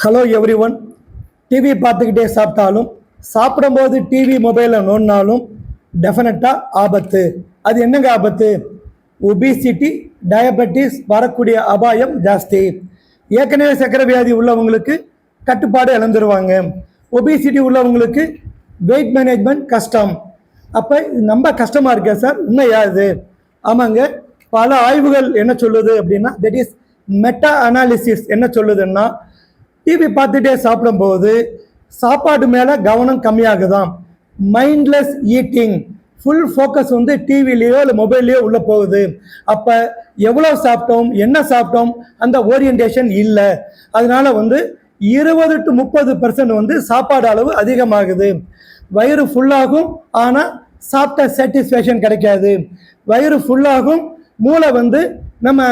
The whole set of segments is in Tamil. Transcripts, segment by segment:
Hello every one. டிவி பார்த்துக்கிட்டே சாப்பிட்டாலும் சாப்பிடும்போது டிவி மொபைலில் நோண்டினாலும் டெஃபினட்டாக ஆபத்து. அது என்னங்க ஆபத்து? ஒபிசிட்டி, டயபெட்டிஸ் வரக்கூடிய அபாயம் ஜாஸ்தி. ஏற்கனவே சர்க்கரை வியாதி உள்ளவங்களுக்கு கட்டுப்பாடு இழந்துருவாங்க. ஒபிசிட்டி உள்ளவங்களுக்கு வெயிட் மேனேஜ்மெண்ட் கஷ்டம். அப்போ ரொம்ப கஷ்டமாக இருக்கே சார், உண்மையா இது? ஆமாங்க. பல ஆய்வுகள் என்ன சொல்லுது அப்படின்னா, தட் இஸ் மெட்டா அனாலிசிஸ் என்ன சொல்லுதுன்னா, டிவி பார்த்துட்டே சாப்பிடும்போது சாப்பாடு மேலே கவனம் கம்மியாகுதான். மைண்ட்லெஸ் ஈட்டிங், ஃபுல் ஃபோக்கஸ் வந்து டிவிலேயோ இல்லை மொபைல்லையோ உள்ளே போகுது. அப்போ எவ்வளோ சாப்பிட்டோம், என்ன சாப்பிட்டோம், அந்த ஓரியன்டேஷன் இல்லை. அதனால வந்து 20 to 30% வந்து சாப்பாடு அளவு அதிகமாகுது. வயிறு ஃபுல்லாகும், ஆனால் சாப்பிட்ட சாட்டிஸ்ஃபேக்ஷன் கிடைக்காது. வயிறு ஃபுல்லாகும், மூளை வந்து நம்ம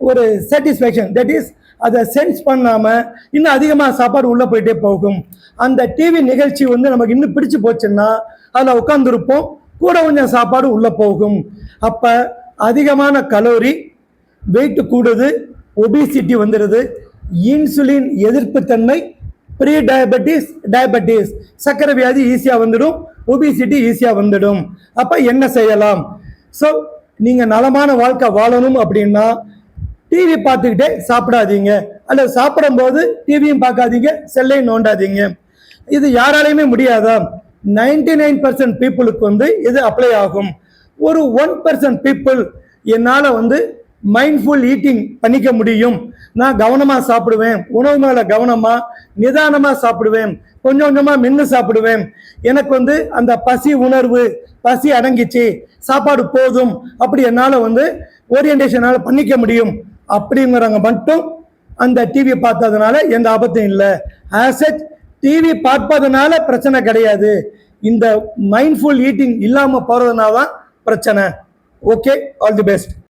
ஒரு சாட்டிஸ்ஃபேக்ஷன் தட் இஸ் அதை சென்ஸ் பண்ணாமல் இன்னும் அதிகமாக சாப்பாடு உள்ளே போயிட்டே போகும். அந்த டிவி நிகழ்ச்சி வந்து நமக்கு இன்னும் பிடிச்சு போச்சுன்னா அதில் உட்காந்துருப்போம், கூட கொஞ்சம் சாப்பாடு உள்ளே போகும். அப்போ அதிகமான கலோரி, வெயிட்டு கூடுது, ஒபிசிட்டி வந்துடுது, இன்சுலின் எதிர்ப்பு தன்மை, ப்ரீ டயபெட்டிஸ், டயபெட்டிஸ் சர்க்கரை வியாதி ஈஸியாக வந்துடும், ஒபிசிட்டி ஈஸியாக வந்துடும். அப்போ என்ன செய்யலாம்? ஸோ நீங்கள் நலமான வாழ்க்கை வாழணும் அப்படின்னா டிவி பார்த்துக்கிட்டே சாப்பிடாதீங்க, அல்லது சாப்பிடும்போது டிவியும் பார்க்காதீங்க, செல்லையும் நோண்டாதீங்க. இது யாராலையுமே முடியாதா? 99% பீப்புளுக்கு வந்து இது அப்ளை ஆகும். ஒரு 1% பீப்புள் என்னால் வந்து மைண்ட்ஃபுல் ஈட்டிங் பண்ணிக்க முடியும், நான் கவனமாக சாப்பிடுவேன், உணவு மேலே கவனமாக நிதானமாக சாப்பிடுவேன், கொஞ்சம் கொஞ்சமாக மென்று சாப்பிடுவேன், எனக்கு வந்து அந்த பசி உணர்வு, பசி அடங்கிச்சு, சாப்பாடு போதும், அப்படி என்னால் வந்து ஓரியன்டேஷனால் பண்ணிக்க முடியும் அப்படிங்கிறவங்க மட்டும் அந்த டிவி பார்த்ததுனால எந்த ஆபத்தும் இல்லை. ஆசட் டிவி பார்ப்பதனால பிரச்சனை கிடையாது, இந்த மைண்ட்ஃபுல் ஈட்டிங் இல்லாமல் போகிறதுனால தான் பிரச்சனை. Okay, all the best.